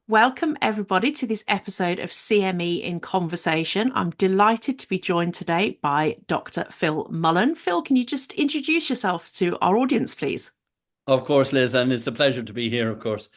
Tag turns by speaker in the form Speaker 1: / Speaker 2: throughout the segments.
Speaker 1: Welcome, everybody, to this episode of CME in Conversation. I'm delighted to be joined today by Dr. Phil Mullen. Phil, can you just introduce yourself to our audience, please?
Speaker 2: Of course, Liz, and it's a pleasure to be here, of course.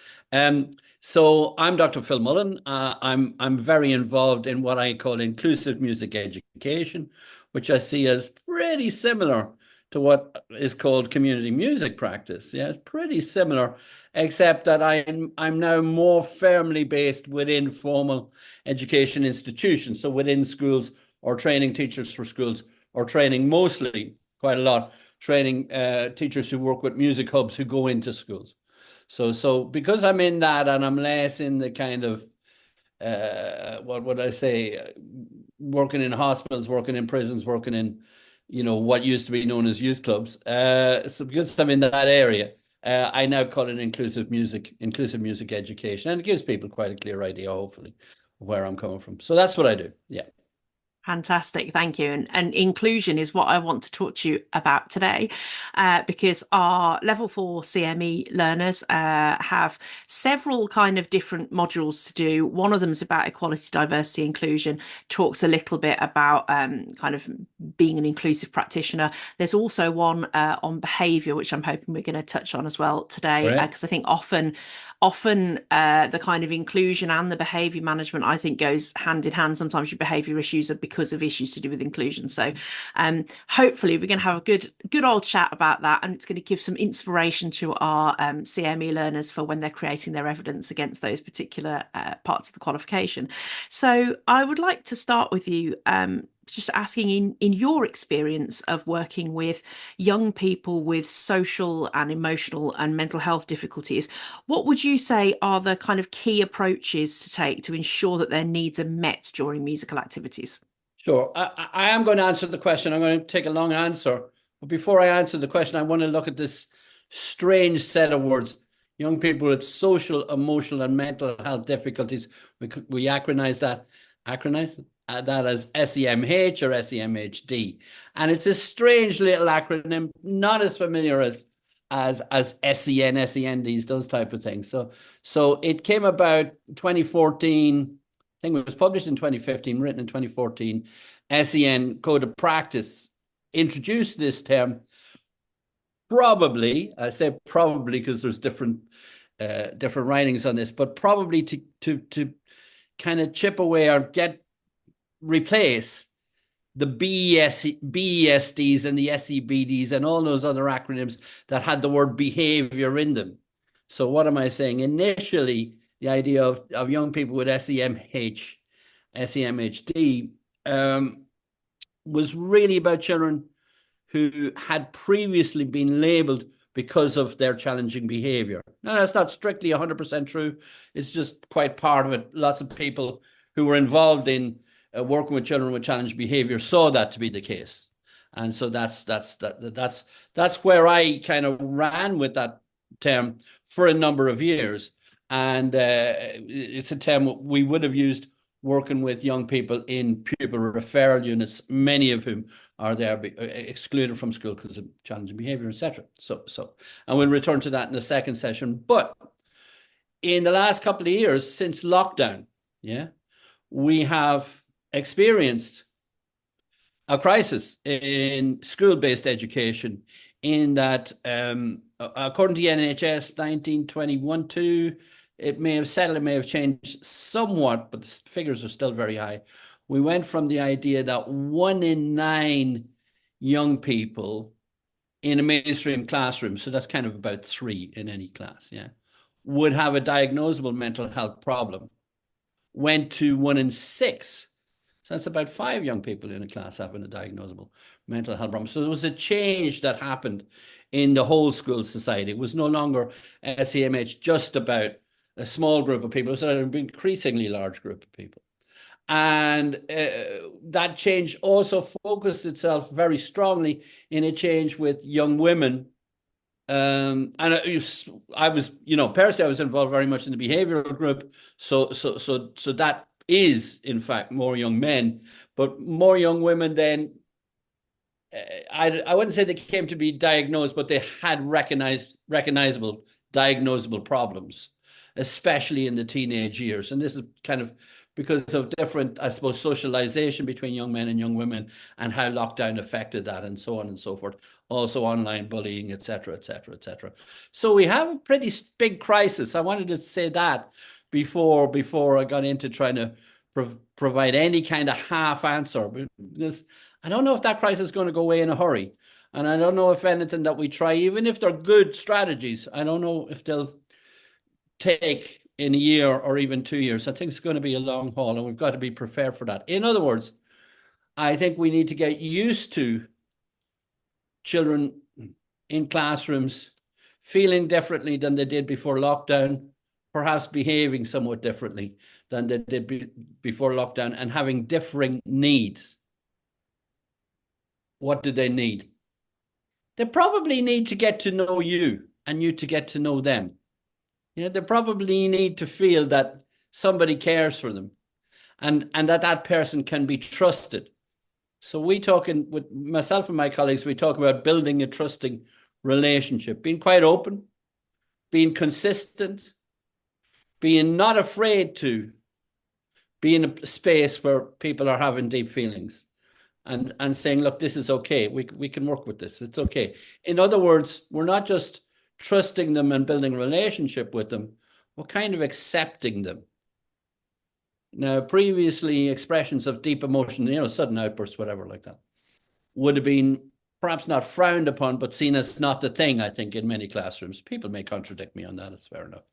Speaker 2: So I'm Dr. Phil Mullen. I'm very involved in what I call inclusive music education, which I see as pretty similar to what is called community music practice. Yeah, it's pretty similar, except that I'm now more firmly based within formal education institutions, so within schools or training teachers for schools or training mostly quite a lot training teachers who work with music hubs who go into schools. So because I'm in that and I'm less in the kind of what would I say, working in hospitals, working in prisons, working in what used to be known as youth clubs. So because I'm in that area, I now call it inclusive music education, and it gives people quite a clear idea, hopefully, of where I'm coming from. So that's what I do. Yeah.
Speaker 1: Fantastic, thank you. And inclusion is what I want to talk to you about today, because our level 4 CME learners have several kind of different modules to do. One of them is about equality, diversity, inclusion, talks a little bit about kind of being an inclusive practitioner. There's also one on behaviour, which I'm hoping we're going to touch on as well today,
Speaker 2: Right.
Speaker 1: because I think often the kind of inclusion and the behaviour management, I think, goes hand in hand. Sometimes your behaviour issues are because of issues to do with inclusion. So hopefully we're going to have a good old chat about that, and it's going to give some inspiration to our CME learners for when they're creating their evidence against those particular parts of the qualification. So I would like to start with you, just asking, in your experience of working with young people with social and emotional and mental health difficulties, what would you say are the kind of key approaches to take to ensure that their needs are met during musical activities?
Speaker 2: Sure. I am going to answer the question. I'm going to take a long answer. But before I answer the question, I want to look at this strange set of words. Young people with social, emotional, and mental health difficulties. We acronize that as SEMH or SEMHD. And it's a strange little acronym, not as familiar as SEN, SENDs, those type of things. So it came about 2014. I think it was published in 2015, written in 2014. SEN Code of Practice introduced this term. Probably, I say probably because there's different writings on this, but probably to kind of chip away or replace the BESDs and the SEBDs and all those other acronyms that had the word behavior in them. So what am I saying? Initially, the idea of young people with SEMH, SEMHD was really about children who had previously been labeled because of their challenging behavior. Now, that's not strictly 100% true. It's just quite part of it. Lots of people who were involved in working with children with challenging behavior saw that to be the case. And so that's where I kind of ran with that term for a number of years. And it's a term we would have used working with young people in pupil referral units, many of whom are there excluded from school because of challenging behavior, etc. And we'll return to that in the second session. But in the last couple of years since lockdown, yeah, we have experienced a crisis in school-based education in that, according to the NHS, 1921-2, it may have settled, it may have changed somewhat, but the figures are still very high. We went from the idea that 1 in 9 young people in a mainstream classroom, so that's kind of about 3 in any class, yeah, would have a diagnosable mental health problem, went to 1 in 6. So that's about 5 young people in a class having a diagnosable mental health problem. So there was a change that happened in the whole school society. It was no longer SEMH just about a small group of people. It was an increasingly large group of people. And that change also focused itself very strongly in a change with young women. And I was, personally, I was involved very much in the behavioral group. So that is, in fact, more young men, but more young women then. I wouldn't say they came to be diagnosed, but they had recognizable, diagnosable problems. especially in the teenage years. And this is kind of because of different, I suppose, socialization between young men and young women and how lockdown affected that and so on and so forth. Also online bullying, etc., etc., etc. So we have a pretty big crisis. I wanted to say that before I got into trying to provide any kind of half answer, because I don't know if that crisis is going to go away in a hurry. And I don't know if anything that we try, even if they're good strategies, I don't know if they'll take in a year or even 2 years. I think it's going to be a long haul, and we've got to be prepared for that. In other words, I think we need to get used to children in classrooms feeling differently than they did before lockdown, perhaps behaving somewhat differently than they did before lockdown, and having differing needs. What do they need? They probably need to get to know you and you to get to know them. They probably need to feel that somebody cares for them and that person can be trusted. So we talking with myself and my colleagues, we talk about building a trusting relationship, being quite open, being consistent, being not afraid to be in a space where people are having deep feelings and saying, look, this is okay. We can work with this. It's okay. In other words, we're not just trusting them and building a relationship with them. We're kind of accepting them. Now, previously, expressions of deep emotion, sudden outbursts, whatever like that, would have been perhaps not frowned upon, but seen as not the thing, I think, in many classrooms. People may contradict me on that. It's fair enough.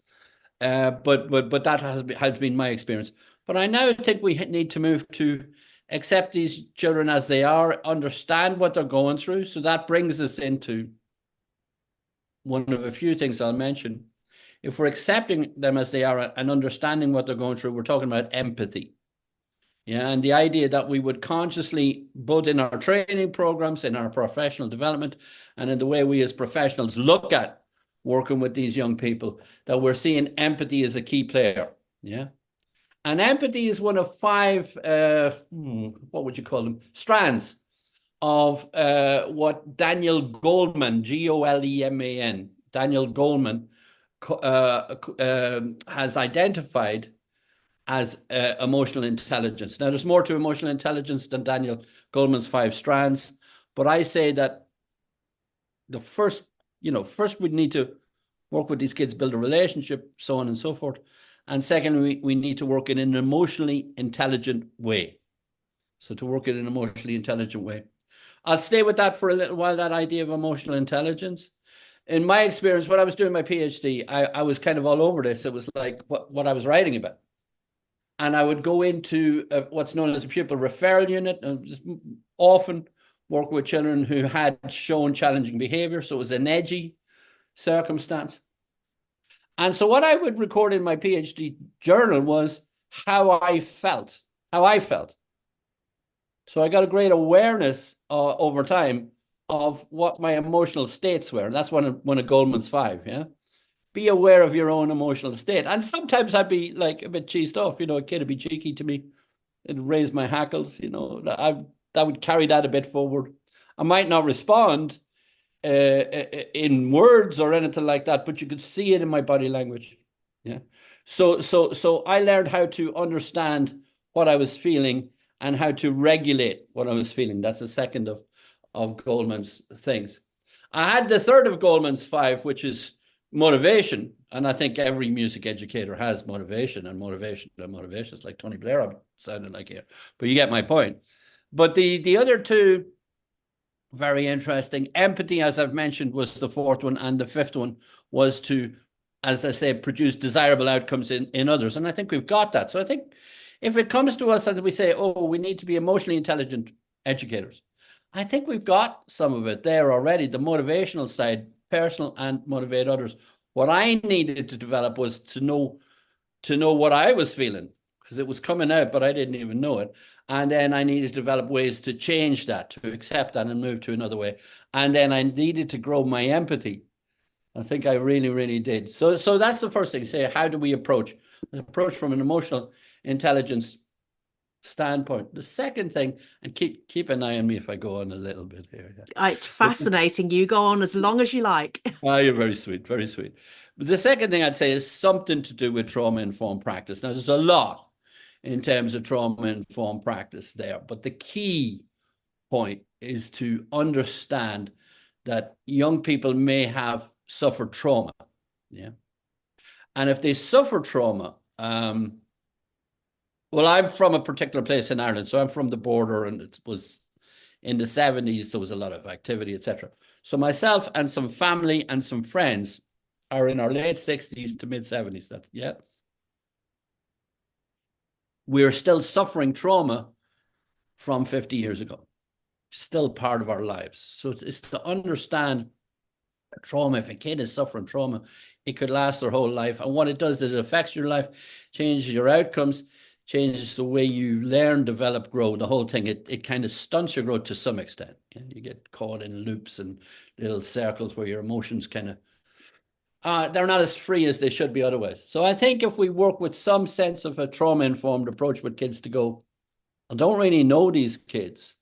Speaker 2: But that has been my experience. But I now think we need to move to accept these children as they are, understand what they're going through. So that brings us into one of a few things I'll mention. If we're accepting them as they are and understanding what they're going through, we're talking about empathy. Yeah, and the idea that we would consciously, both in our training programs, in our professional development, and in the way we as professionals look at working with these young people, that we're seeing empathy as a key player. Yeah. And empathy is one of 5, what would you call them, strands of what Daniel Goleman, Goleman, Daniel Goleman, has identified as emotional intelligence. Now, there's more to emotional intelligence than Daniel Goleman's 5 strands, but I say that the first we need to work with these kids, build a relationship, so on and so forth. And second, we need to work in an emotionally intelligent way. So to work in an emotionally intelligent way. I'll stay with that for a little while, that idea of emotional intelligence. In my experience, when I was doing my PhD, I was kind of all over this. It was like what I was writing about. And I would go into what's known as a pupil referral unit, and just often work with children who had shown challenging behavior. So it was an edgy circumstance. And so what I would record in my PhD journal was how I felt. So I got a great awareness over time of what my emotional states were. And that's one of Goleman's 5, yeah? Be aware of your own emotional state. And sometimes I'd be like a bit cheesed off, a kid would be cheeky to me. It'd raise my hackles, I would carry that a bit forward. I might not respond in words or anything like that, but you could see it in my body language. Yeah. So I learned how to understand what I was feeling and how to regulate what I was feeling. That's the second of Goleman's things. I had the third of Goleman's 5, which is motivation. And I think every music educator has motivation and motivation and motivation. It's like Tony Blair, I'm sounding like here, but you get my point. But the other 2, very interesting. Empathy, as I've mentioned, was the 4th one. And the 5th one was to, as I say, produce desirable outcomes in others. And I think we've got that. So I think if it comes to us and we say, oh, we need to be emotionally intelligent educators, I think we've got some of it there already. The motivational side, personal and motivate others. What I needed to develop was to know what I was feeling, because it was coming out, but I didn't even know it. And then I needed to develop ways to change that, to accept that and move to another way. And then I needed to grow my empathy. I think I really, really did. So that's the first thing. Say, how do we approach from an emotional intelligence standpoint. The second thing, and keep an eye on me if I go on a little bit here. Yeah.
Speaker 1: It's fascinating. You go on as long as you like.
Speaker 2: You're very sweet, very sweet. But the second thing I'd say is something to do with trauma-informed practice. Now, there's a lot in terms of trauma-informed practice there, but the key point is to understand that young people may have suffered trauma. Yeah. And if they suffer trauma, well, I'm from a particular place in Ireland, so I'm from the border, and it was in the 70s, there was a lot of activity, etc. So myself and some family and some friends are in our late 60s to mid 70s. That, yeah. We're still suffering trauma from 50 years ago, still part of our lives. So it's to understand trauma. If a kid is suffering trauma, it could last their whole life. And what it does is it affects your life, changes your outcomes, changes the way you learn, develop, grow, the whole thing. It kind of stunts your growth to some extent. You get caught in loops and little circles where your emotions kind of, they're not as free as they should be otherwise. So I think if we work with some sense of a trauma-informed approach with kids to go, I don't really know these kids.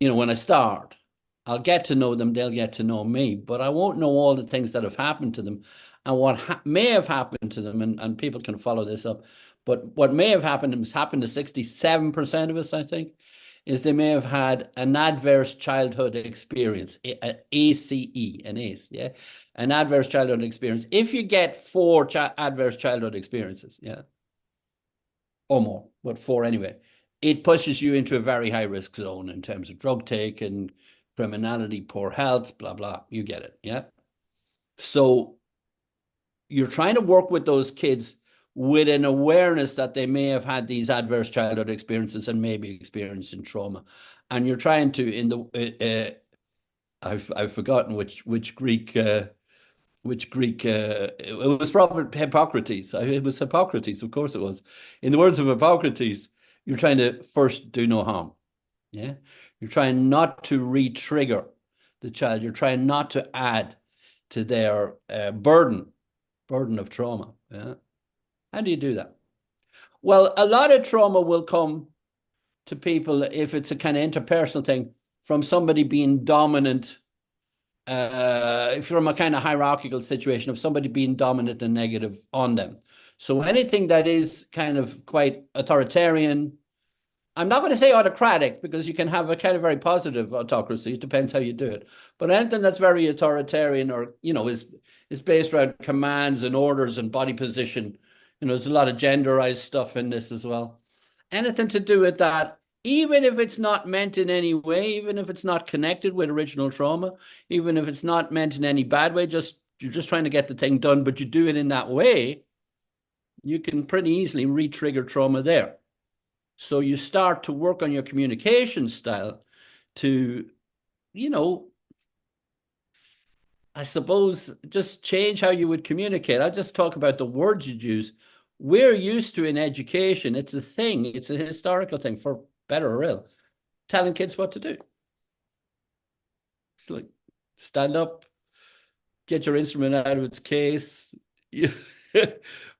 Speaker 2: When I start, I'll get to know them, they'll get to know me, but I won't know all the things that have happened to them and what may have happened to them, and people can follow this up. But what may have happened has happened to 67% of us, I think, is they may have had an adverse childhood experience, an ACE, an ACE, yeah, an adverse childhood experience. If you get four adverse childhood experiences, yeah, or more, but four anyway, it pushes you into a very high risk zone in terms of drug take and criminality, poor health, blah, blah. You get it, yeah? So you're trying to work with those kids with an awareness that they may have had these adverse childhood experiences and maybe experiencing trauma. And you're trying to, I've forgotten which Greek, it was probably Hippocrates. It was Hippocrates, of course it was. In the words of Hippocrates, you're trying to first do no harm. Yeah. You're trying not to re-trigger the child. You're trying not to add to their burden of trauma. Yeah. How do you do that? Well, a lot of trauma will come to people if it's a kind of interpersonal thing from somebody being dominant, from a kind of hierarchical situation of somebody being dominant and negative on them. So anything that is kind of quite authoritarian, I'm not going to say autocratic because you can have a kind of very positive autocracy. It depends how you do it. But anything that's very authoritarian or, is based around commands and orders and body position, there's a lot of genderized stuff in this as well. Anything to do with that, even if it's not meant in any way, even if it's not connected with original trauma, even if it's not meant in any bad way, you're just trying to get the thing done, but you do it in that way, you can pretty easily re-trigger trauma there. So you start to work on your communication style to, I suppose, just change how you would communicate. I'll just talk about the words you'd use. We're used to in education, it's a thing, it's a historical thing, for better or ill, telling kids what to do. It's like, stand up, get your instrument out of its case,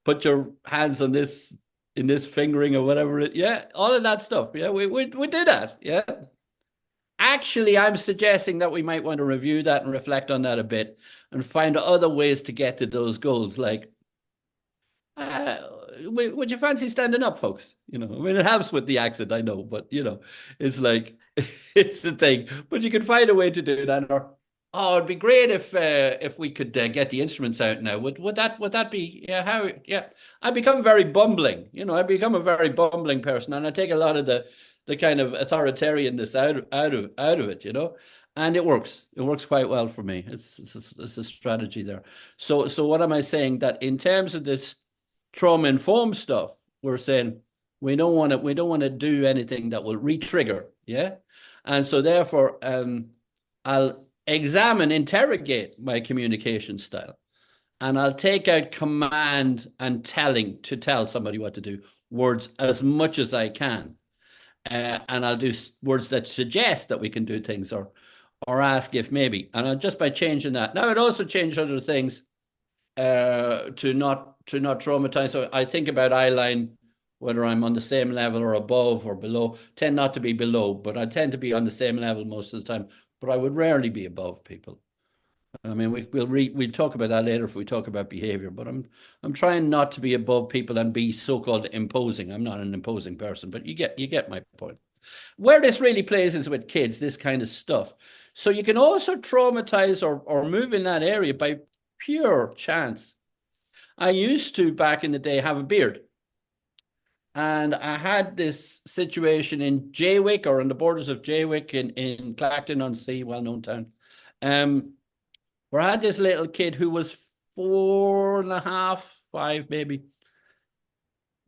Speaker 2: put your hands on this, in this fingering or whatever. Yeah, all of that stuff. Yeah, we do that. Yeah. Actually, I'm suggesting that we might want to review that and reflect on that a bit and find other ways to get to those goals. Like, would you fancy standing up, folks? It helps with the accent, I know, but it's like it's the thing. But you can find a way to do that. Or, oh, it'd be great if we could get the instruments out now. Would that be, yeah? How, yeah? I become very bumbling. I become a very bumbling person, and I take a lot of the kind of authoritarianness out of it. And it works. It works quite well for me. It's a strategy there. So what am I saying? That in terms of this trauma-informed stuff, we're saying we don't want to do anything that will re-trigger. Yeah. And so therefore, I'll interrogate my communication style, and I'll take out command and to tell somebody what to do, words as much as I can. And I'll do words that suggest that we can do things, or ask if maybe. And just by changing that. Now, it also changed other things to not traumatize. So I think about eyeline whether I'm on the same level or above or below. Tend not to be below, but I tend to be on the same level most of the time. But I would rarely be above people. I mean, we'll talk about that later if we talk about behavior. But I'm trying not to be above people and be so-called imposing. I'm not an imposing person, but you get my point. Where this really plays is with kids, this kind of stuff. So you can also traumatize or move in that area by pure chance. I used to back in the day have a beard. And I had this situation in Jaywick, or on the borders of Jaywick in Clacton-on-Sea, well-known town, where I had this little kid who was 4.5, 5 maybe,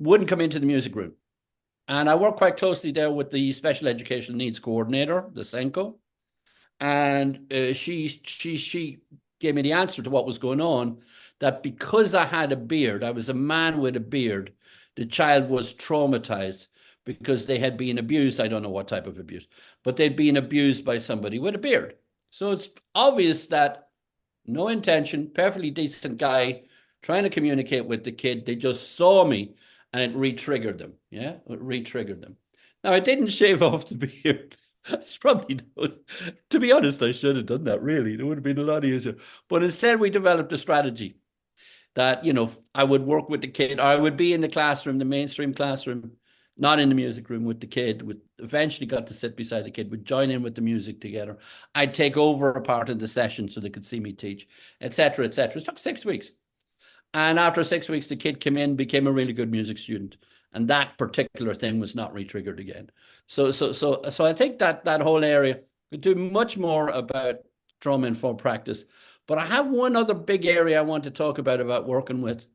Speaker 2: wouldn't come into the music room. And I worked quite closely there with the special educational needs coordinator, the Senko. And she gave me the answer to what was going on, that because I had a beard, I was a man with a beard, the child was traumatized because they had been abused. I don't know what type of abuse, but they'd been abused by somebody with a beard. So it's obvious that no intention, perfectly decent guy trying to communicate with the kid. They just saw me and it re-triggered them. Yeah, it re-triggered them. Now, I didn't shave off the beard. It's probably, to be honest, I should have done that, really. It would have been a lot easier. But instead, we developed a strategy that, I would work with the kid. I would be in the classroom, the mainstream classroom, not in the music room with the kid. Would eventually got to sit beside the kid, would join in with the music together. I'd take over a part of the session so they could see me teach, etc., etc. It took 6 weeks. And after 6 weeks, the kid came in, became a really good music student. And that particular thing was not re-triggered again. So I think that whole area could do much more about trauma-informed practice. But I have one other big area I want to talk about working with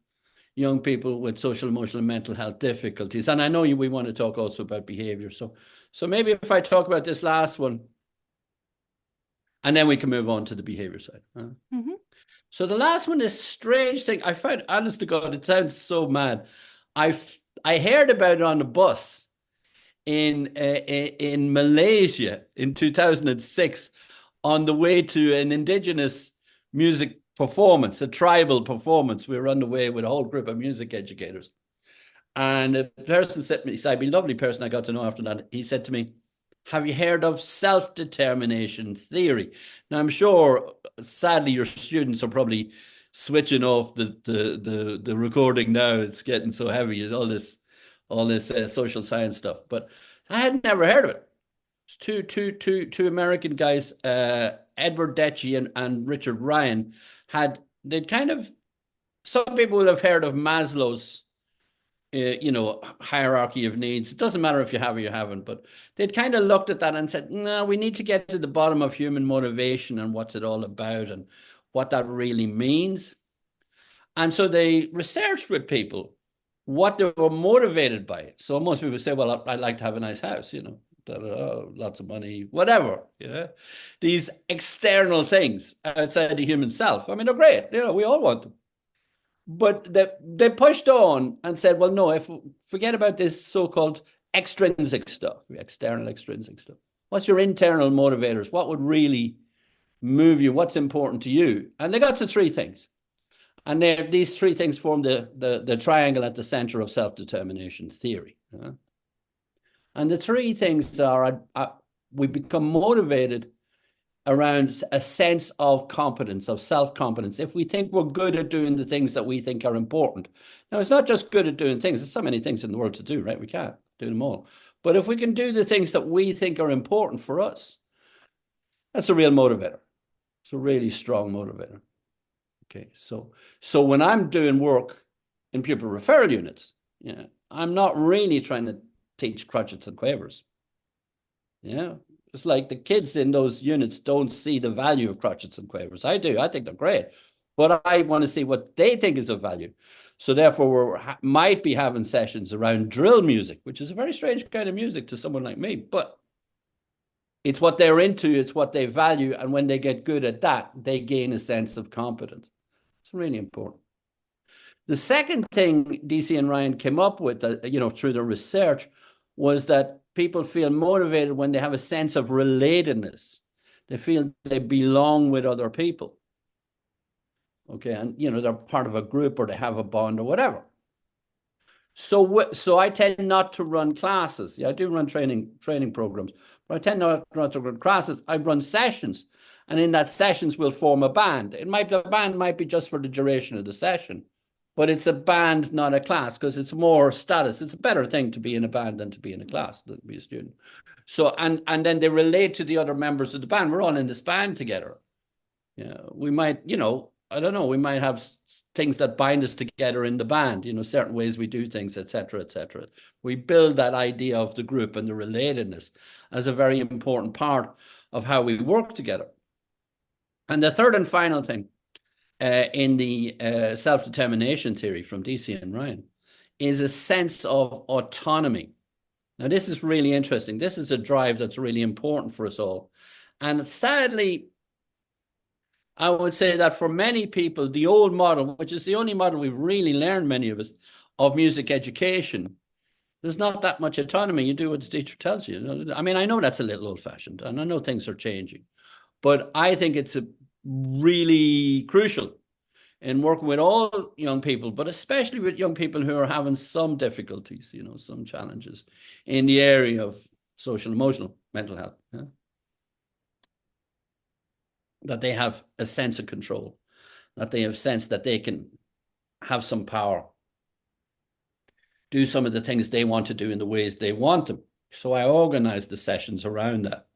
Speaker 2: young people with social, emotional, and mental health difficulties. And I know we want to talk also about behavior. So maybe if I talk about this last one, and then we can move on to the behavior side.
Speaker 1: Mm-hmm.
Speaker 2: So the last one, this strange thing I found, honest to God, it sounds so mad. I heard about it on the bus in Malaysia in 2006 on the way to an indigenous music performance, a tribal performance. We were on the way with a whole group of music educators. And a person said to me, a lovely person I got to know after that, he said to me, have you heard of self-determination theory? Now, I'm sure, sadly, your students are probably switching off the recording now. It's getting so heavy, all this social science stuff. But I had never heard of it. It's two American guys, Edward Detchy and Richard Ryan, they'd kind of, some people will have heard of Maslow's hierarchy of needs. It doesn't matter if you have or you haven't, but they'd kind of looked at that and said, no, we need to get to the bottom of human motivation and what's it all about and what that really means. And so they researched with people what they were motivated by. So most people say, well, I'd like to have a nice house, lots of money, whatever, these external things outside the human self. I mean, they're great. We all want them. But they pushed on and said, well, no, forget about this so-called extrinsic stuff, external extrinsic stuff. What's your internal motivators? What would really move you? What's important to you? And they got to three things. And these three things form the triangle at the center of self-determination theory. And the three things are, we become motivated around a sense of competence, of self-competence. If we think we're good at doing the things that we think are important. Now, it's not just good at doing things. There's so many things in the world to do, right? We can't do them all. But if we can do the things that we think are important for us, that's a real motivator. It's a really strong motivator. Okay, so when I'm doing work in pupil referral units, I'm not really trying to teach crotchets and quavers. It's like the kids in those units don't see the value of crotchets and quavers. I do. I think they're great. But I want to see what they think is of value. So therefore, we might be having sessions around drill music, which is a very strange kind of music to someone like me. But it's what they're into. It's what they value. And when they get good at that, they gain a sense of competence. It's really important. The second thing DC and Ryan came up with, through the research, was that people feel motivated when they have a sense of relatedness. They feel they belong with other people. Okay, and they're part of a group or they have a bond or whatever. So I tend not to run classes. Yeah, I do run training programs, but I tend not to run classes. I run sessions, and in that sessions we'll form a band. The band might be just for the duration of the session, but it's a band, not a class, because it's more status. It's a better thing to be in a band than to be in a class, than to be a student. So and then they relate to the other members of the band. We're all in this band together. Yeah, we might, I don't know, we might have things that bind us together in the band, certain ways we do things, etc., etc. We build that idea of the group and the relatedness as a very important part of how we work together. And the third and final thing in the self-determination theory from DC and Ryan is a sense of autonomy. Now, this is really interesting. This is a drive that's really important for us all. And sadly, I would say that for many people, the old model, which is the only model we've really learned, many of us, of music education, there's not that much autonomy. You do what the teacher tells you. I mean, I know that's a little old-fashioned, and I know things are changing, but I think it's really crucial in working with all young people, but especially with young people who are having some difficulties, some challenges in the area of social, emotional, mental health. Yeah? That they have a sense of control, that they have sense that they can have some power, do some of the things they want to do in the ways they want them. So I organize the sessions around that.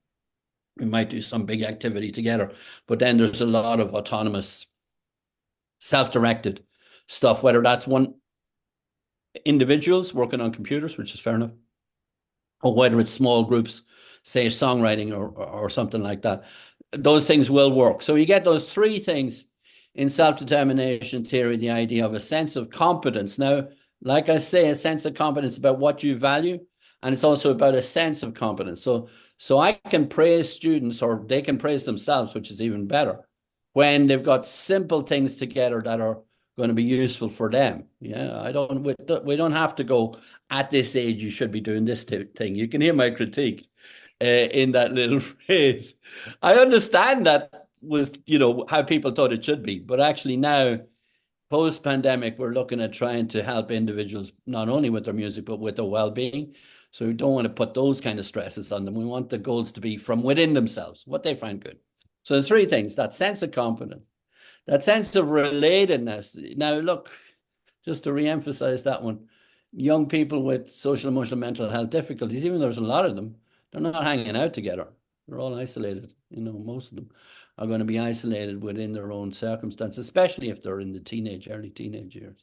Speaker 2: We might do some big activity together, but then there's a lot of autonomous, self-directed stuff, whether that's one individuals working on computers, which is fair enough, or whether it's small groups, say songwriting or something like that. Those things will work. So you get those three things in self-determination theory, the idea of a sense of competence. Now, like I say, a sense of competence about what you value, and it's also about a sense of competence. So I can praise students, or they can praise themselves, which is even better, when they've got simple things together that are going to be useful for them. Yeah, we don't have to go, at this age you should be doing this thing. You can hear my critique in that little phrase. I understand that was, how people thought it should be, but actually now, post-pandemic, we're looking at trying to help individuals not only with their music but with their well-being. So we don't want to put those kind of stresses on them. We want the goals to be from within themselves, what they find good. So the three things: that sense of confidence, that sense of relatedness. Now, look, just to re-emphasize that one, young people with social, emotional, mental health difficulties, even though there's a lot of them, they're not hanging out together. They're all isolated. Most of them are going to be isolated within their own circumstances, especially if they're in the early teenage years.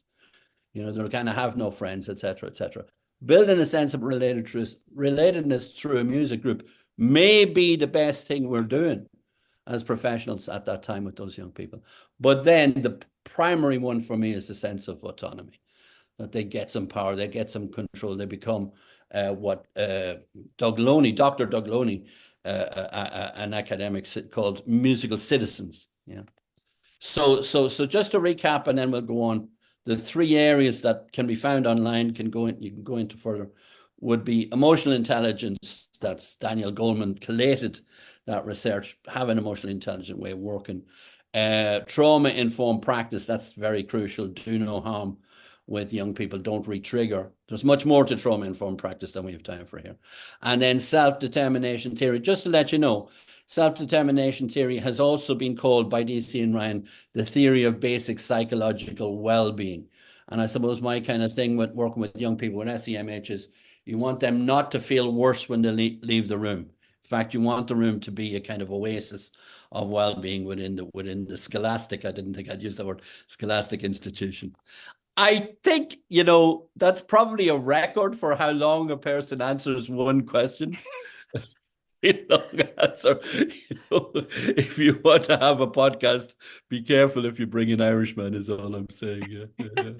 Speaker 2: They're kind of have no friends, etc., etc. Building a sense of relatedness through a music group may be the best thing we're doing as professionals at that time with those young people. But then the primary one for me is the sense of autonomy, that they get some power, they get some control, they become what Dr. Doug Loney, an academic, called musical citizens. Yeah. So just to recap, and then we'll go on. The three areas that can be found online, you can go into further, would be emotional intelligence. That's Daniel Goleman collated that research, have an emotionally intelligent way of working. Trauma-informed practice, that's very crucial. Do no harm with young people, don't re-trigger. There's much more to trauma-informed practice than we have time for here. And then self-determination theory, just to let you know, self-determination theory has also been called by DC and Ryan the theory of basic psychological well-being. And I suppose my kind of thing with working with young people with SEMH is you want them not to feel worse when they leave the room. In fact, you want the room to be a kind of oasis of well-being within the scholastic, I didn't think I'd use the word scholastic institution. I think, that's probably a record for how long a person answers one question. Long answer. If you want to have a podcast, be careful if you bring an Irishman, is all I'm saying. Yeah.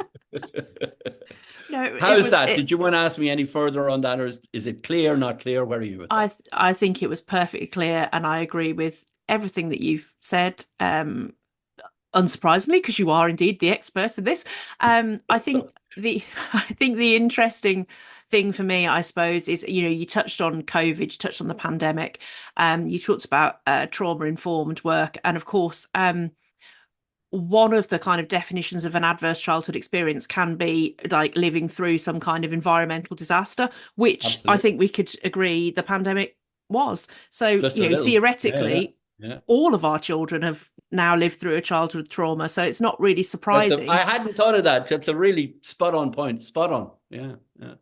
Speaker 1: No,
Speaker 2: How's that? Did you want to ask me any further on that, or is it clear, not clear? Where are you with that?
Speaker 1: I think it was perfectly clear, and I agree with everything that you've said. Unsurprisingly, because you are indeed the expert in this. I think the interesting thing for me, I suppose, is you touched on COVID, you touched on the pandemic, you talked about trauma informed work, and of course, one of the kind of definitions of an adverse childhood experience can be like living through some kind of environmental disaster, which I
Speaker 2: Absolutely.
Speaker 1: think we could agree the pandemic was. So,
Speaker 2: Just a little. Yeah, yeah,
Speaker 1: theoretically,
Speaker 2: yeah.
Speaker 1: all of our children have now lived through a childhood trauma. So it's not really
Speaker 2: I
Speaker 1: surprising.
Speaker 2: hadn't thought of that. That's a really spot on point. Spot on. Yeah, yeah.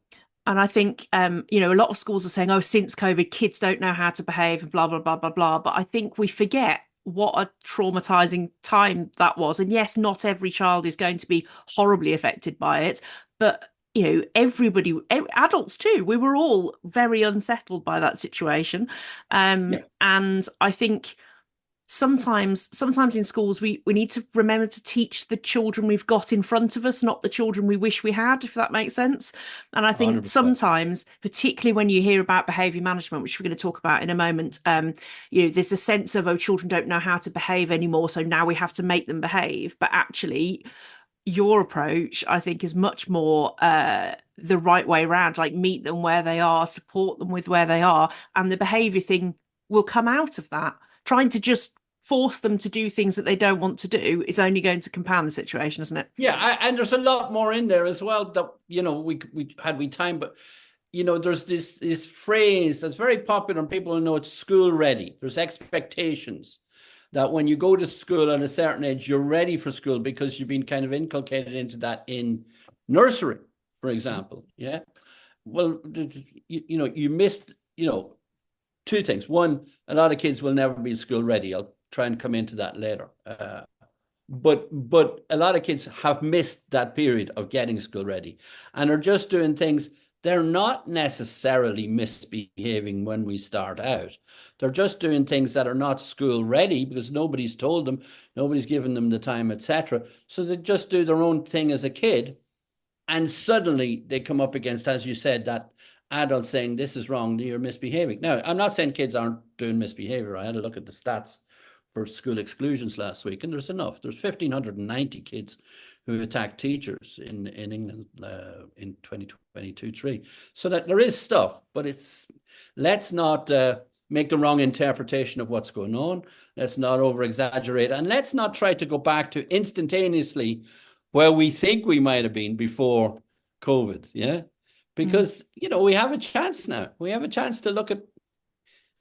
Speaker 1: And I think, a lot of schools are saying, oh, since COVID, kids don't know how to behave and blah, blah, blah, blah, blah. But I think we forget what a traumatizing time that was. And yes, not every child is going to be horribly affected by it. But, everybody, adults too, we were all very unsettled by that situation.
Speaker 2: Yeah.
Speaker 1: And I think sometimes in schools we need to remember to teach the children we've got in front of us, not the children we wish we had, if that makes sense. And I think
Speaker 2: 100%.
Speaker 1: sometimes, particularly when you hear about behavior management, which we're going to talk about in a moment, there's a sense of, oh, children don't know how to behave anymore, so now we have to make them behave. But actually, your approach, I think, is much more the right way around. Like, meet them where they are, support them with where they are, and the behavior thing will come out of that. Trying to just force them to do things that they don't want to do is only going to compound the situation, isn't it?
Speaker 2: Yeah, and there's a lot more in there as well that we had we time, but there's this phrase that's very popular and people know it's school ready. There's expectations that when you go to school at a certain age, you're ready for school because you've been kind of inculcated into that in nursery, for example. Yeah. Well, you missed, two things. One, a lot of kids will never be school ready. I'll try and come into that later. But a lot of kids have missed that period of getting school ready and are just doing things. They're not necessarily misbehaving when we start out. They're just doing things that are not school ready because nobody's told them, nobody's given them the time, etc. So they just do their own thing as a kid, and suddenly they come up against, as you said, that adult saying this is wrong, you're misbehaving. Now, I'm not saying kids aren't doing misbehavior. I had a look at the stats for school exclusions last week, and there's enough. There's 1,590 kids who attacked teachers in England in 2022-3. So that there is stuff, but let's not make the wrong interpretation of what's going on. Let's not over exaggerate, and let's not try to go back to instantaneously where we think we might have been before COVID. Yeah, because we have a chance now. We have a chance to look at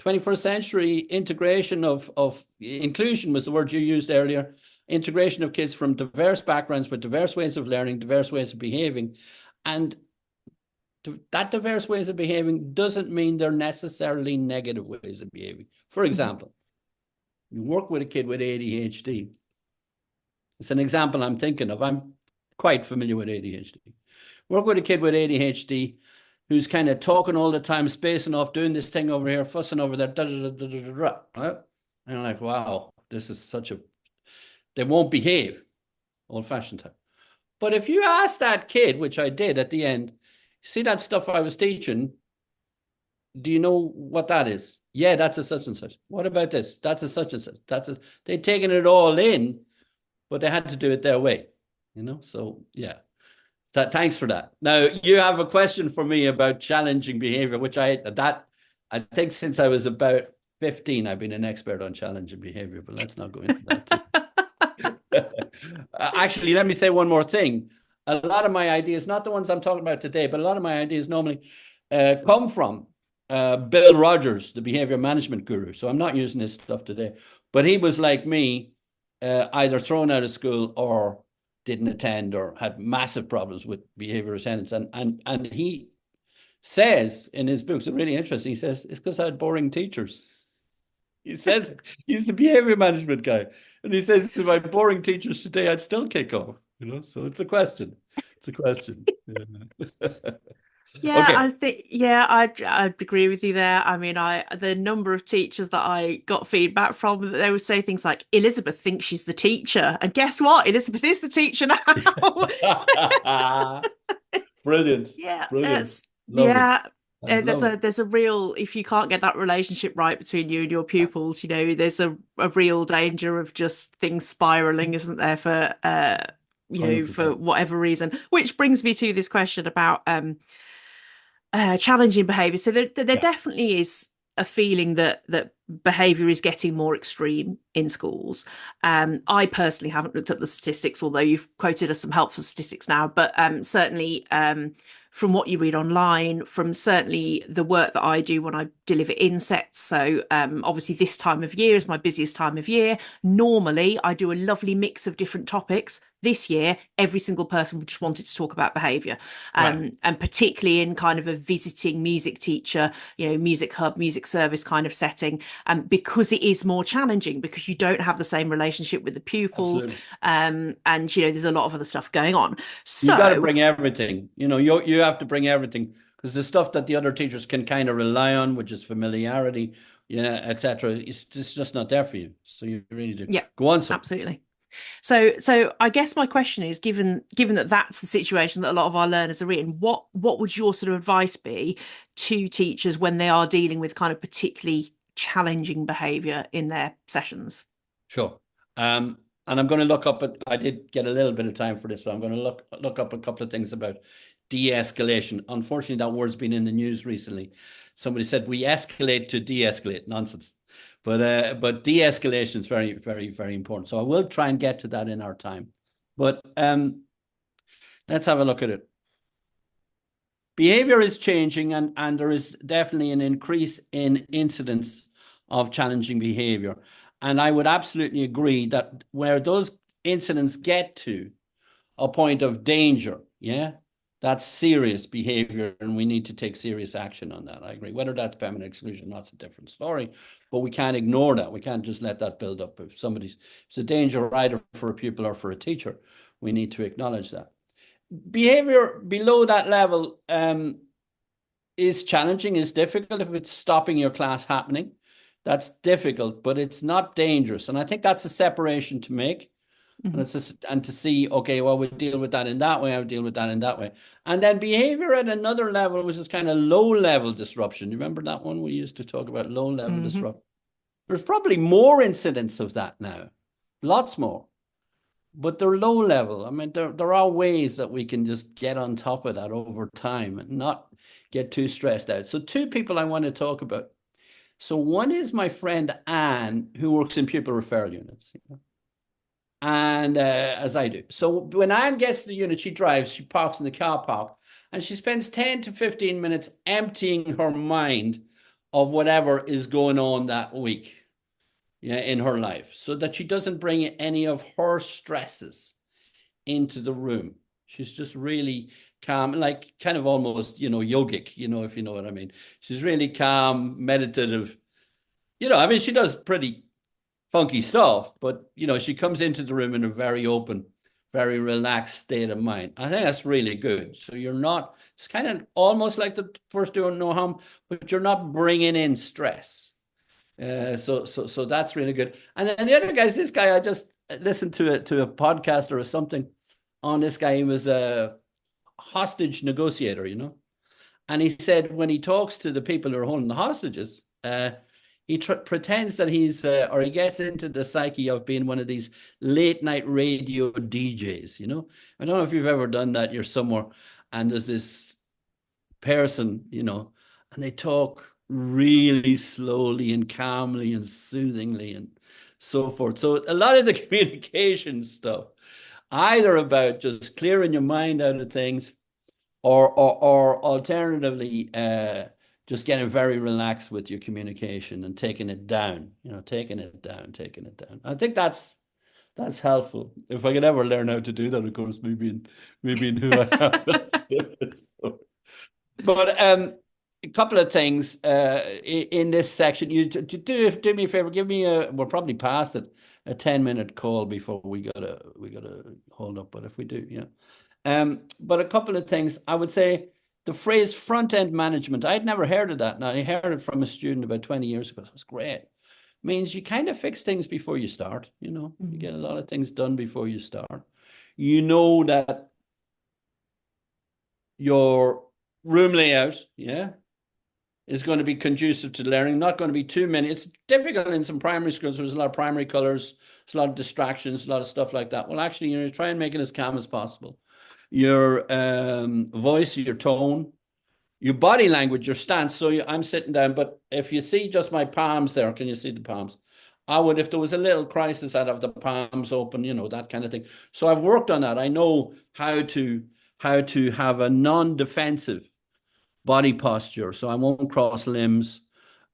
Speaker 2: 21st century integration of inclusion was the word you used earlier. Integration of kids from diverse backgrounds with diverse ways of learning, diverse ways of behaving. And that diverse ways of behaving doesn't mean they're necessarily negative ways of behaving. For example, you work with a kid with ADHD. It's an example I'm thinking of. I'm quite familiar with ADHD. Work with a kid with ADHD who's kind of talking all the time, spacing off, doing this thing over here, fussing over there, right? And I'm like, wow, this is they won't behave, old-fashioned type. But if you ask that kid, which I did at the end, see that stuff I was teaching, do you know what that is? Yeah, that's a such and such. What about this? That's a such and such. They'd taken it all in, but they had to do it their way, So yeah. Thanks for that. Now you have a question for me about challenging behavior, which I think since I was about 15, I've been an expert on challenging behavior, but let's not go into that too. Actually, let me say one more thing. A lot of my ideas, not the ones I'm talking about today, but a lot of my ideas normally come from Bill Rogers, the behavior management guru. So I'm not using his stuff today, but he was like me, either thrown out of school or didn't attend or had massive problems with behavior attendance. And he says in his books, it's really interesting, he says, it's because I had boring teachers. He says he's the behavior management guy. And he says, if I had boring teachers today, I'd still kick off. So it's a question. It's a question. Yeah.
Speaker 1: Yeah,
Speaker 2: Okay.
Speaker 1: I think I'd agree with you there. I mean, the number of teachers that I got feedback from, they would say things like, Elizabeth thinks she's the teacher. And guess what? Elizabeth is the teacher now.
Speaker 2: Brilliant.
Speaker 1: Yeah,
Speaker 2: Brilliant.
Speaker 1: it's
Speaker 2: Love it.
Speaker 1: yeah.
Speaker 2: I love it.
Speaker 1: There's a real, if you can't get that relationship right between you and your pupils, there's a real danger of just things spiraling, isn't there, for for
Speaker 2: 100%.
Speaker 1: whatever reason. Which brings me to this question about challenging behavior. So there
Speaker 2: Yeah.
Speaker 1: definitely is a feeling that behavior is getting more extreme in schools. I personally haven't looked up the statistics, although you've quoted us some helpful statistics now, but certainly from what you read online, from certainly the work that I do when I deliver insects. So obviously this time of year is my busiest time of year. Normally I do a lovely mix of different topics. This year, every single person just wanted to talk about behaviour,
Speaker 2: Right.
Speaker 1: and particularly in kind of a visiting music teacher, music hub, music service kind of setting, because it is more challenging because you don't have the same relationship with the pupils,
Speaker 2: Absolutely.
Speaker 1: and there's a lot of other stuff going on.
Speaker 2: You got to
Speaker 1: So
Speaker 2: bring everything. You have to bring everything because the stuff that the other teachers can kind of rely on, which is familiarity, yeah, etc., it's just not there for you. So you really do.
Speaker 1: yeah,
Speaker 2: Go on, sir.
Speaker 1: absolutely. So I guess my question is, given that that's the situation that a lot of our learners are in, what would your sort of advice be to teachers when they are dealing with kind of particularly challenging behaviour in their sessions?
Speaker 2: Sure. And I'm going to look up. I did get a little bit of time for this, so I'm going to look up a couple of things about de-escalation. Unfortunately, that word's been in the news recently. Somebody said we escalate to de-escalate. Nonsense. But de-escalation is very, very, very important. So I will try and get to that in our time. But let's have a look at it. Behavior is changing, and there is definitely an increase in incidents of challenging behavior. And I would absolutely agree that where those incidents get to a point of danger, yeah, that's serious behavior, and we need to take serious action on that. I agree. Whether that's permanent exclusion, that's a different story, but we can't ignore that. We can't just let that build up. If it's a danger either for a pupil or for a teacher, we need to acknowledge that. Behavior below that level is challenging, is difficult if it's stopping your class happening. That's difficult, but it's not dangerous. And I think that's a separation to make. And
Speaker 1: Mhm.
Speaker 2: it's just, and to see, okay, well, we deal with that in that way, I would deal with that in that way. And then behavior at another level, which is kind of low level disruption. You remember that one? We used to talk about low level
Speaker 1: Mhm.
Speaker 2: disruption. There's probably more incidents of that now, lots more, but they're low level. I mean, there are ways that we can just get on top of that over time and not get too stressed out. So two people I want to talk about. So one is my friend Anne, who works in pupil referral units, and as I do. So when Anne gets to the unit, she drives, she parks in the car park, and she spends 10 to 15 minutes emptying her mind of whatever is going on that week, yeah, in her life, so that she doesn't bring any of her stresses into the room. She's just really calm, like kind of almost, yogic, if you know what I mean. She's really calm, meditative. I mean, she does pretty funky stuff, but she comes into the room in a very open, very relaxed state of mind. I think that's really good. So you're not, it's kind of almost like the first do no harm, but you're not bringing in stress. So that's really good. And then the other guys, this guy, I just listened to a podcast or something on this guy. He was a hostage negotiator, and he said when he talks to the people who are holding the hostages, he pretends that or he gets into the psyche of being one of these late night radio DJs. I don't know if you've ever done that. You're somewhere and there's this person, and they talk really slowly and calmly and soothingly and so forth. So a lot of the communication stuff, either about just clearing your mind out of things, or alternatively, just getting very relaxed with your communication and taking it down, taking it down, taking it down. I think that's helpful. If I could ever learn how to do that, of course, maybe in who I am. So, but a couple of things in this section. You do me a favor. Give me we're probably past it, a 10-minute call before we gotta hold up. But if we do, yeah. But a couple of things I would say. The phrase front end management, I'd never heard of that. Now I heard it from a student about 20 years ago. It was great. It means you kind of fix things before you start. You
Speaker 1: Mhm.
Speaker 2: get a lot of things done before you start. You know that your room layout, yeah, is going to be conducive to learning, not going to be too many. It's difficult in some primary schools. There's a lot of primary colors, there's a lot of distractions, a lot of stuff like that. Well, actually, try and make it as calm as possible. Your voice, your tone, Your body language, your stance. So I'm sitting down, but if you see just my palms there, can you see the palms? I would, if there was a little crisis, I'd have the palms open, that kind of thing. So I've worked on that. I know how to have a non-defensive body posture. So I won't cross limbs.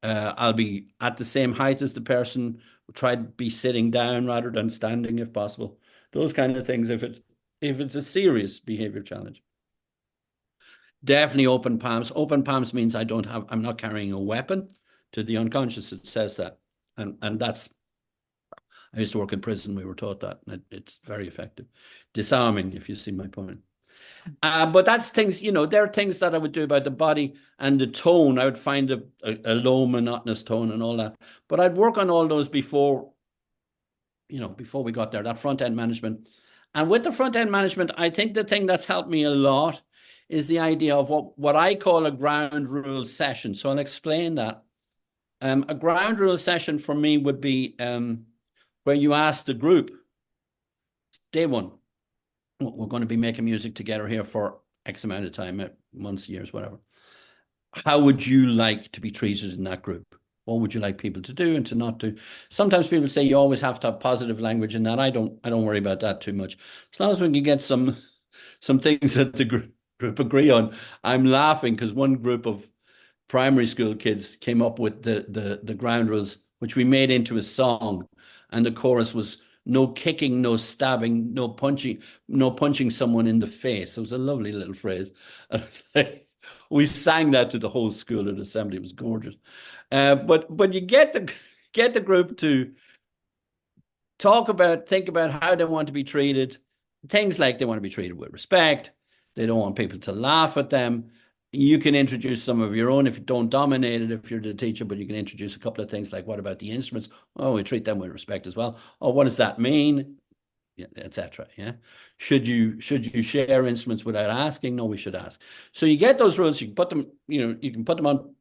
Speaker 2: I'll be at the same height as the person. Try to be sitting down rather than standing if possible. Those kind of things. If it's a serious behavior challenge. Definitely open palms. Open palms means I'm not carrying a weapon. To the unconscious, it says that. And that's, I used to work in prison. We were taught that. And it's very effective. Disarming, if you see my point. But that's things, there are things that I would do about the body and the tone. I would find a low monotonous tone and all that. But I'd work on all those before we got there, that front end management. And with the front end management, I think the thing that's helped me a lot is the idea of what I call a ground rule session. So I'll explain that. A ground rule session for me would be where you ask the group, day one, we're going to be making music together here for X amount of time, months, years, whatever. How would you like to be treated in that group? What would you like people to do and to not do? Sometimes people say you always have to have positive language in that. I don't worry about that too much. As long as we can get some things that the group agree on. I'm laughing because one group of primary school kids came up with the ground rules, which we made into a song, and the chorus was no kicking, no stabbing, no punching someone in the face. It was a lovely little phrase. And it's like, we sang that to the whole school at assembly. It was gorgeous. But you get the group to think about how they want to be treated. Things like they want to be treated with respect. They don't want people to laugh at them. You can introduce some of your own if you don't dominate it, if you're the teacher, but you can introduce a couple of things like, what about the instruments? Oh, we treat them with respect as well. Oh, what does that mean? Yeah, etc. Yeah. Should you share instruments without asking? No, we should ask. So you get those rules, you can put them, you can put them on,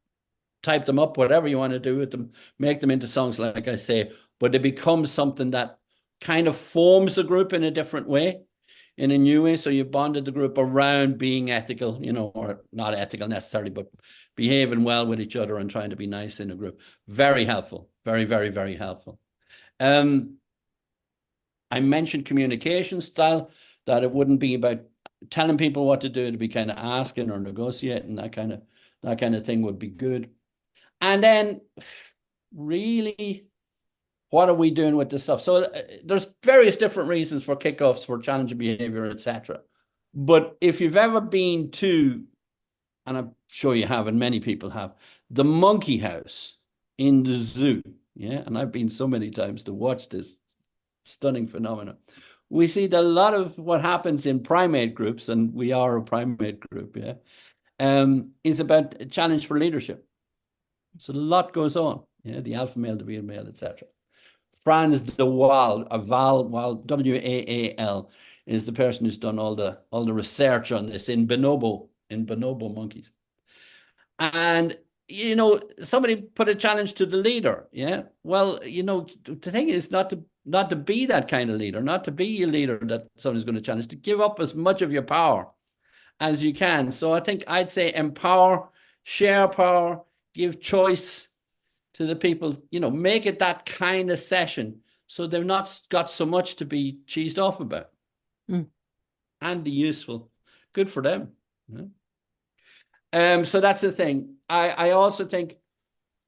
Speaker 2: type them up, whatever you want to do with them, make them into songs, like I say, but they become something that kind of forms the group in a different way, in a new way. So you bonded the group around being ethical, or not ethical necessarily, but behaving well with each other and trying to be nice in a group. Very helpful. Very, very, very helpful. I mentioned communication style, that it wouldn't be about telling people what to do, to be kind of asking or negotiating, that kind of thing would be good. And then really, what are we doing with this stuff? So there's various different reasons for kickoffs, for challenging behavior, etc. But if you've ever been to, and I'm sure you have, and many people have, the monkey house in the zoo, yeah, and I've been so many times to watch this stunning phenomenon. We see that a lot of what happens in primate groups, and we are a primate group, yeah, is about a challenge for leadership. So a lot goes on, yeah, the alpha male, the beta male, etc. Franz de Waal, Waal, is the person who's done all the research on this in bonobo monkeys. And somebody put a challenge to the leader. Yeah. Well, the thing is not to be that kind of leader, not to be a leader that somebody's going to challenge, to give up as much of your power as you can. So I think I'd say empower, share power, give choice to the people, make it that kind of session so they've not got so much to be cheesed off about. And be useful. Good for them. Yeah. So that's the thing. I also think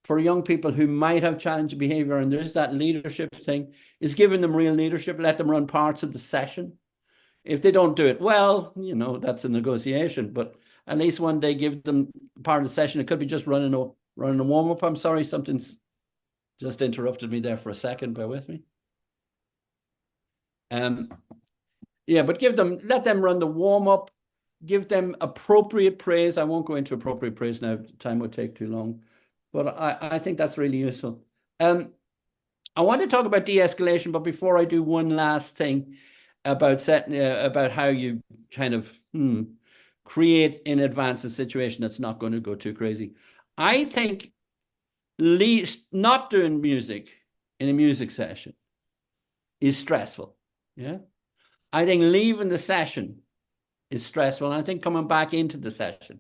Speaker 2: for young people who might have challenging behavior, and there's that leadership thing, is giving them real leadership, let them run parts of the session. If they don't do it well, that's a negotiation, but at least one day give them part of the session. It could be just running a warm-up. I'm sorry, something's just interrupted me there for a second. Bear with me. Yeah, but let them run the warm-up, give them appropriate praise. I won't go into appropriate praise now, time would take too long, but I think that's really useful. I want to talk about de-escalation, but before I do, one last thing about how you kind of create in advance a situation that's not going to go too crazy. I think not doing music in a music session is stressful. Yeah. I think leaving the session is stressful. And I think coming back into the session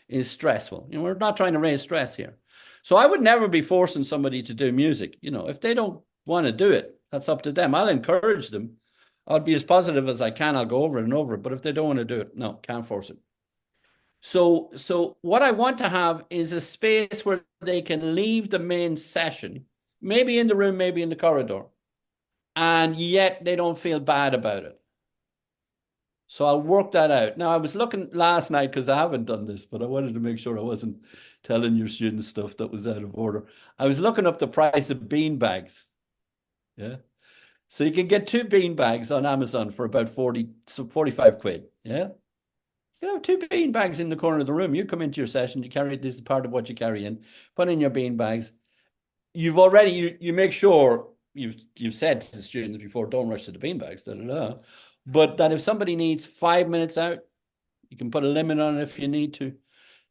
Speaker 2: is stressful. We're not trying to raise stress here. So I would never be forcing somebody to do music. If they don't want to do it, that's up to them. I'll encourage them. I'll be as positive as I can. I'll go over it and over it. But if they don't want to do it, no, can't force it. So what I want to have is a space where they can leave the main session, maybe in the room, maybe in the corridor, and yet they don't feel bad about it. So I'll work that out. Now, I was looking last night because I haven't done this, but I wanted to make sure I wasn't telling your students stuff that was out of order. I was looking up the price of bean bags. Yeah. So you can get 2 bean bags on Amazon for about 45 quid. Yeah. You have 2 bean bags in the corner of the room. You come into your session, you carry this is part of what you carry in, put in your bean bags. You've already you make sure you've said to the students before, don't rush to the bean bags, but that if somebody needs 5 minutes out, you can put a limit on it if you need to.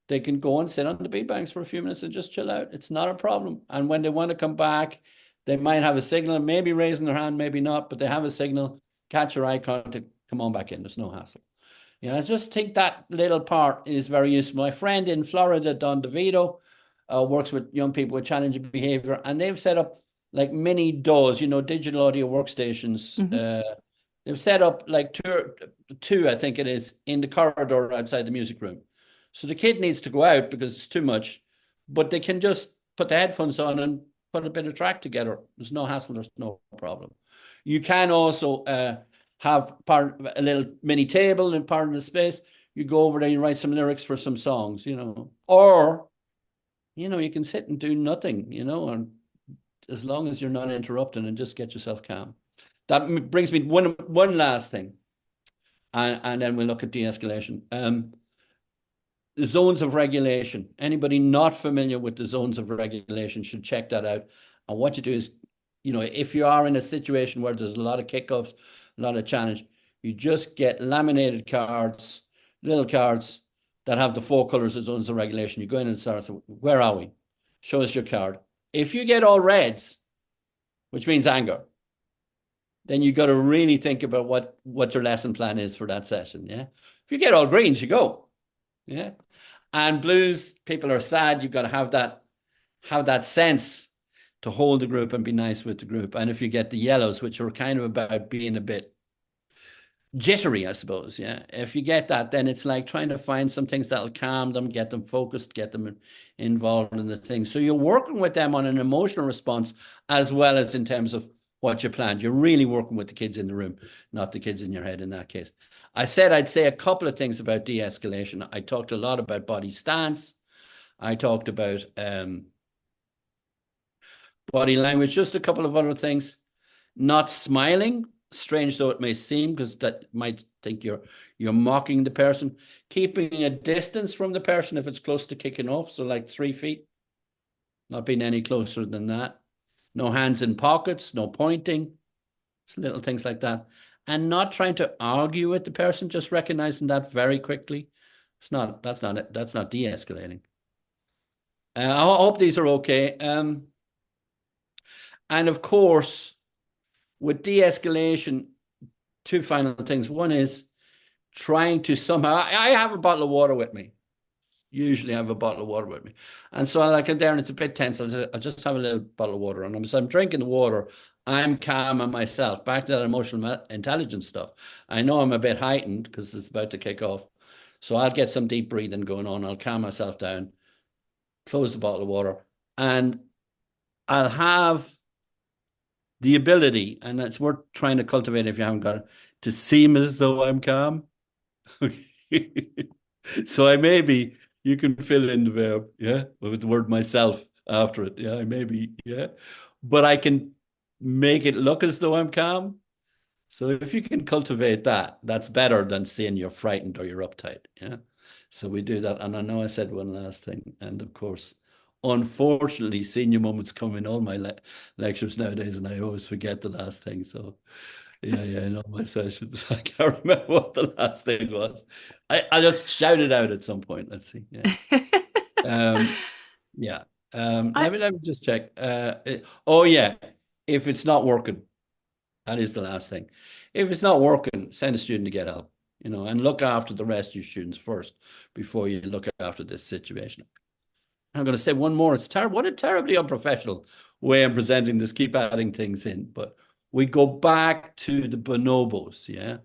Speaker 2: They can go and sit on the bean bags for a few minutes and just chill out. It's not a problem. And when they want to come back, they might have a signal, maybe raising their hand, maybe not, but they have a signal, catch your eye contact, come on back in. There's no hassle. I just think that little part is very useful. My friend in Florida, Don DeVito, works with young people with challenging behavior, and they've set up like mini DAWs, digital audio workstations. They've set up like two, I think it is, in the corridor outside the music room. So the kid needs to go out because it's too much, but they can just put the headphones on and put a bit of track together. There's no hassle, there's no problem. You can also have a little mini table in part of the space. You go over there, you write some lyrics for some songs, or, you can sit and do nothing, and as long as you're not interrupting and just get yourself calm. That brings me one last thing, and then we'll look at de-escalation. The zones of regulation. Anybody not familiar with the zones of regulation should check that out. And what you do is, if you are in a situation where there's a lot of kickoffs, a lot of challenge, you just get laminated cards, little cards that have the 4 colors of zones of regulation. You go in and start, where are we? Show us your card. If you get all reds, which means anger, then you got to really think about what your lesson plan is for that session. Yeah. If you get all greens, you go. Yeah. And blues, people are sad. You've got to have that sense to hold the group and be nice with the group. And if you get the yellows, which are kind of about being a bit jittery, I suppose. Yeah. If you get that, then it's like trying to find some things that'll calm them, get them focused, get them involved in the thing. So you're working with them on an emotional response as well as in terms of what you planned. You're really working with the kids in the room, not the kids in your head in that case. I said I'd say a couple of things about de-escalation. I talked a lot about body stance. I talked about body language, just a couple of other things. Not smiling, strange though it may seem, because that might think you're mocking the person. Keeping a distance from the person if it's close to kicking off, so like 3 feet, not being any closer than that. No hands in pockets, no pointing, just little things like that. And not trying to argue with the person, just recognizing that very quickly. That's not de-escalating. I hope these are okay. And of course, with de-escalation, 2 final things. One is trying to somehow, I have a bottle of water with me. Usually I have a bottle of water with me. And so I get there and it's a bit tense. I'll just have a little bottle of water. And so I'm drinking the water. I'm calm on myself. Back to that emotional intelligence stuff. I know I'm a bit heightened because it's about to kick off. So I'll get some deep breathing going on. I'll calm myself down, close the bottle of water, and I'll have the ability, and it's worth trying to cultivate if you haven't got it, to seem as though I'm calm. So I may be, you can fill in the verb, yeah, with the word myself after it. Yeah, I may be, yeah. But I can make it look as though I'm calm. So if you can cultivate that, that's better than saying you're frightened or you're uptight. Yeah. So we do that. And I know I said one last thing. And of course, unfortunately, senior moments come in all my lectures nowadays, and I always forget the last thing. So yeah, in all my sessions, I can't remember what the last thing was. I just shout it out at some point. Let's see. Yeah. Yeah.
Speaker 1: I,
Speaker 2: Let me just check. Oh yeah, if it's not working, that is the last thing. If it's not working, send a student to get help. and look after the rest of your students first before you look after this situation. I'm going to say one more. It's terrible. What a terribly unprofessional way of presenting this. Keep adding things in, but we go back to the bonobos, yeah,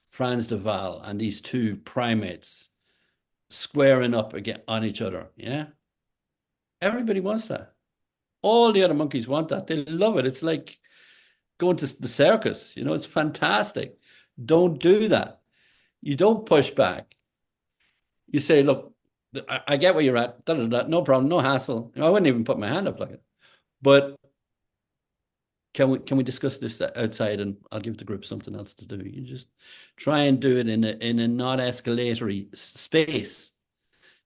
Speaker 2: Franz de Waal and these two primates squaring up again on each other, yeah. Everybody wants that. All the other monkeys want that. They love it. It's like going to the circus. It's fantastic. Don't do that. You don't push back. You say, look, I get where you're at. Da, da, da, no problem, no hassle. I wouldn't even put my hand up like it. But can we discuss this outside, and I'll give the group something else to do. You just try and do it in a not escalatory space.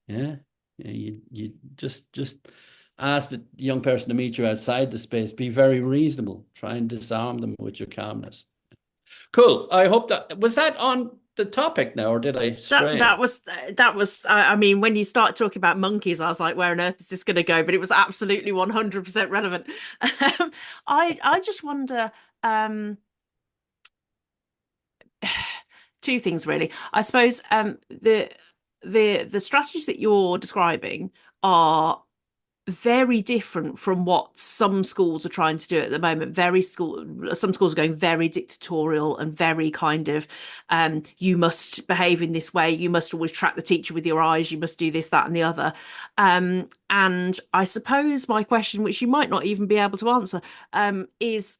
Speaker 2: Yeah. You just ask the young person to meet you outside the space. Be very reasonable. Try and disarm them with your calmness. Cool. I hope that on the topic now, or did I
Speaker 1: That
Speaker 2: stray?
Speaker 1: that was that was I mean, when you start talking about monkeys, I was like, where on earth is this going to go? But it was absolutely 100% relevant. I just wonder, um two things really. I suppose the strategies that you're describing are very different from what some schools are trying to do at the moment. Some schools are going very dictatorial and very kind of, you must behave in this way, you must always track the teacher with your eyes, you must do this, that, and the other. And I suppose my question, which you might not even be able to answer, is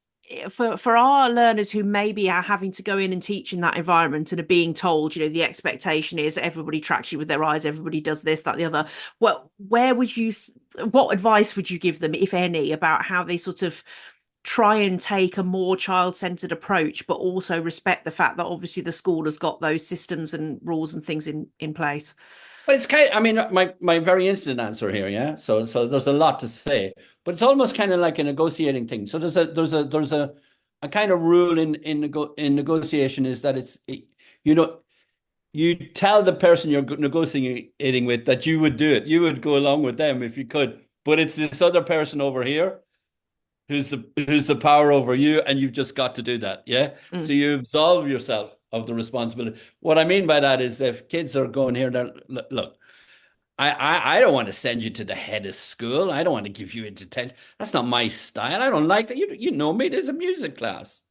Speaker 1: for our learners who maybe are having to go in and teach in that environment and are being told, the expectation is everybody tracks you with their eyes, everybody does this, that, the other. Well, what advice would you give them, if any, about how they sort of try and take a more child-centered approach, but also respect the fact that obviously the school has got those systems and rules and things in place?
Speaker 2: But it's kind of, I mean, my very instant answer here, yeah. So there's a lot to say, but it's almost kind of like a negotiating thing. So there's a kind of rule in negotiation is that you know you tell the person you're negotiating with that you would do it. You would go along with them if you could, but it's this other person over here who's the power over you, and you've just got to do that. Yeah. So
Speaker 1: Mm.
Speaker 2: you absolve yourself of the responsibility. What I mean by that is if kids are going here, look, I don't want to send you to the head of school. I don't want to give you a detention. That's not my style. I don't like that. You know me, there's a music class.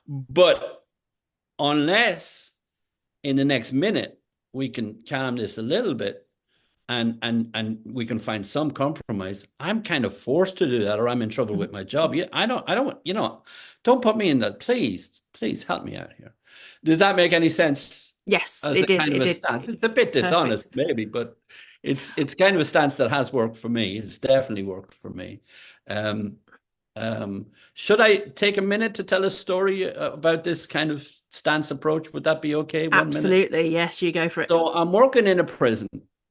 Speaker 2: But unless in the next minute we can calm this a little bit, and we can find some compromise, I'm kind of forced to do that, or I'm in trouble
Speaker 1: Mm.
Speaker 2: with my job. Yeah, I don't, don't put me in that. Please help me out here. Does that make any sense
Speaker 1: Yes,
Speaker 2: as
Speaker 1: it
Speaker 2: a
Speaker 1: did.
Speaker 2: kind of
Speaker 1: It
Speaker 2: a
Speaker 1: did.
Speaker 2: stance? It's a bit
Speaker 1: Perfect.
Speaker 2: dishonest, maybe, but it's kind of a stance that has worked for me. It's definitely worked for me. Um, should I take a minute to tell a story about this kind of stance approach? Would that be okay? 1 minute?
Speaker 1: Absolutely. Yes, you go for it.
Speaker 2: So I'm working in a prison,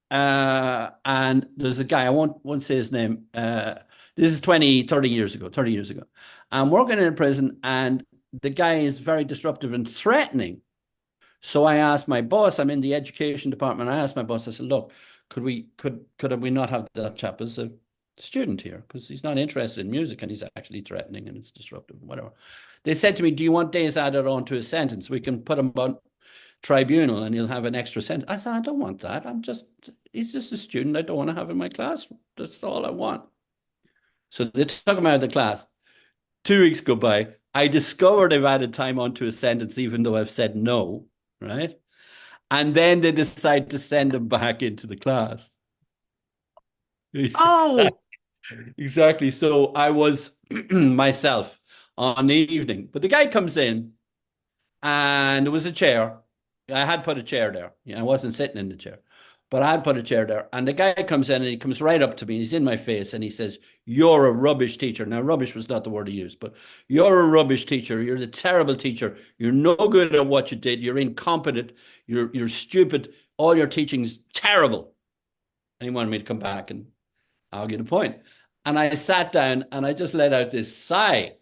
Speaker 2: and there's a guy, I won't say his name. This is 20, 30 years ago, 30 years ago. I'm working in a prison, and the guy is very disruptive and threatening. So I asked my boss, I'm in the education department. I asked my boss, I said, look, could we not have that chap as a student here? Because he's not interested in music and he's actually threatening and it's disruptive, whatever. They said to me, do you want days added onto a sentence? We can put him on tribunal and he'll have an extra sentence. I said, I don't want that. He's just a student I don't want to have in my class. That's all I want. So they took him out of the class. 2 weeks go by. I discovered I've added time onto a sentence, even though I've said no, right? And then they decide to send him back into the class.
Speaker 1: Oh,
Speaker 2: Exactly. So I was myself on the evening, but the guy comes in and there was a chair. I had put a chair there. I wasn't sitting in the chair, but I had put a chair there. And the guy comes in and he comes right up to me and he's in my face and he says, "You're a rubbish teacher." Now, rubbish was not the word he used, but you're a rubbish teacher. You're the terrible teacher. You're no good at what you did. You're incompetent. You're stupid. All your teaching's terrible. And he wanted me to come back and argue the point. And I sat down and I just let out this sigh.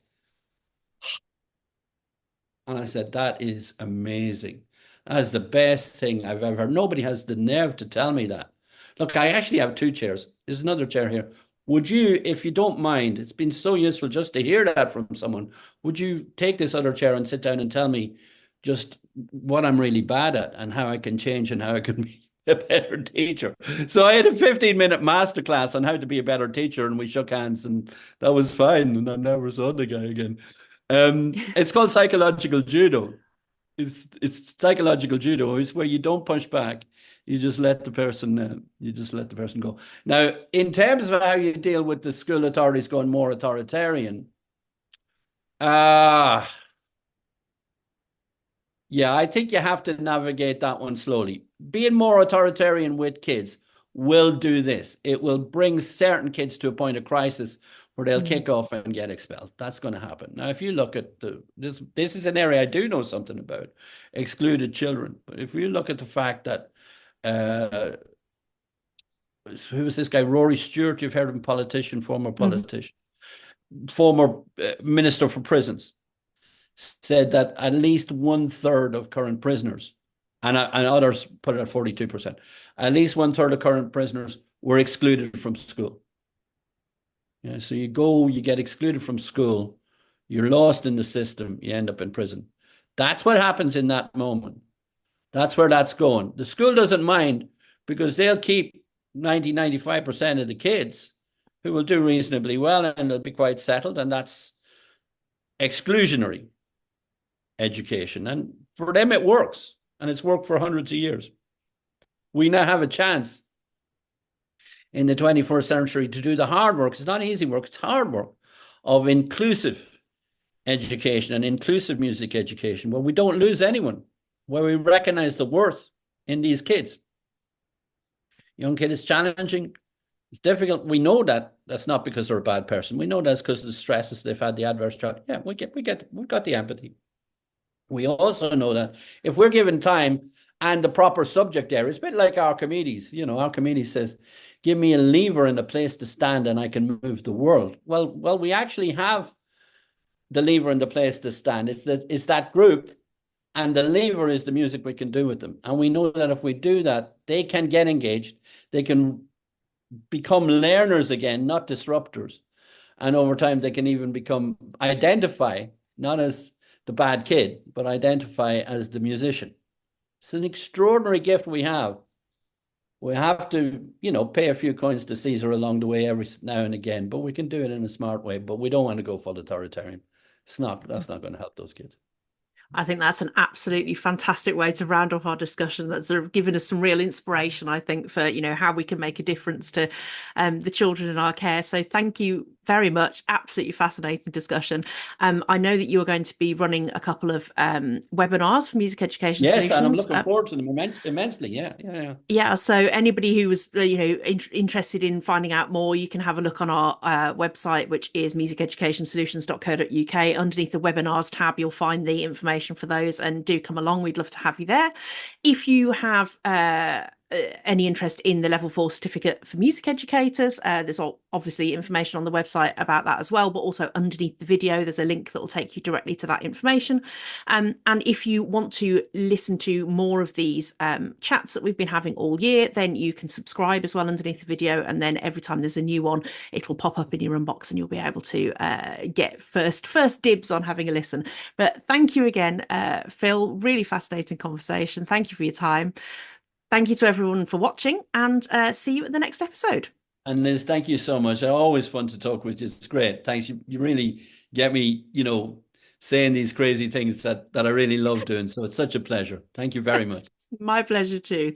Speaker 2: And I said, that is amazing. That is the best thing I've ever. Nobody has the nerve to tell me that. Look, I actually have two chairs. There's another chair here. Would you, if you don't mind, it's been so useful just to hear that from someone, would you take this other chair and sit down and tell me just what I'm really bad at and how I can change and how I can be a better teacher. So I had a 15-minute masterclass on how to be a better teacher, and we shook hands, and that was fine. And I never saw the guy again. It's called psychological judo. It's psychological judo. It's where you don't push back. You just let the person go. Now, in terms of how you deal with the school authorities going more authoritarian, uh yeah, I think you have to navigate that one slowly. Being more authoritarian with kids will do this. It will bring certain kids to a point of crisis where they'll
Speaker 1: Mm.
Speaker 2: kick off and get expelled. That's going to happen. Now, if you look at this is an area I do know something about, excluded children. But if you look at the fact that uh, who was this guy, Rory Stewart? You've heard of him, former
Speaker 1: Mhm.
Speaker 2: politician, former minister for prisons, said that at least 1/3 of current prisoners, and others put it at 42%, at least 1/3 of current prisoners were excluded from school. Yeah, so you get excluded from school, you're lost in the system, you end up in prison. That's what happens in that moment. That's where that's going. The school doesn't mind because they'll keep 95% of the kids who will do reasonably well and they'll be quite settled, and that's exclusionary education. And for them, it works. And it's worked for hundreds of years. We now have a chance in the 21st century to do the hard work. It's not easy work, it's hard work of inclusive education and inclusive music education, where we don't lose anyone, where we recognize the worth in these kids. Young kid is challenging. It's difficult. We know that that's not because they're a bad person. We know that's because of the stresses they've had, the adverse child. Yeah, we've got the empathy. We also know that if we're given time and the proper subject area, it's a bit like Archimedes. Archimedes says, give me a lever and a place to stand and I can move the world. Well, we actually have the lever and the place to stand. It's that group, and the lever is the music we can do with them. And we know that if we do that, they can get engaged. They can become learners again, not disruptors. And over time, they can even identify, not as the bad kid, but identify as the musician. It's an extraordinary gift we have. We have to, pay a few coins to Caesar along the way every now and again, but we can do it in a smart way. But we don't want to go full authoritarian. That's not going to help those kids.
Speaker 1: I think that's an absolutely fantastic way to round off our discussion. That's sort of given us some real inspiration, I think, for how we can make a difference to the children in our care. So thank you very much. Absolutely fascinating discussion. I know that you are going to be running a couple of webinars for Music Education
Speaker 2: Yes, and I'm
Speaker 1: Solutions.
Speaker 2: looking forward to them immensely. Yeah, yeah, yeah.
Speaker 1: Yeah, so anybody who was, interested in finding out more, you can have a look on our website, which is musiceducationsolutions.co.uk. Underneath the webinars tab, you'll find the information for those, and do come along. We'd love to have you there. If you have any interest in the level 4 certificate for music educators, there's obviously information on the website about that as well, but also underneath the video there's a link that will take you directly to that information. And if you want to listen to more of these chats that we've been having all year, then you can subscribe as well underneath the video, and then every time there's a new one it'll pop up in your inbox and you'll be able to get first dibs on having a listen. But thank you again, Phil. Really fascinating conversation. Thank you for your time. Thank you to everyone for watching, and see you at the next episode.
Speaker 2: And Liz, thank you so much. Always fun to talk with you. It's great. Thanks. You really get me, saying these crazy things that I really love doing. So it's such a pleasure. Thank you very much.
Speaker 1: My pleasure too.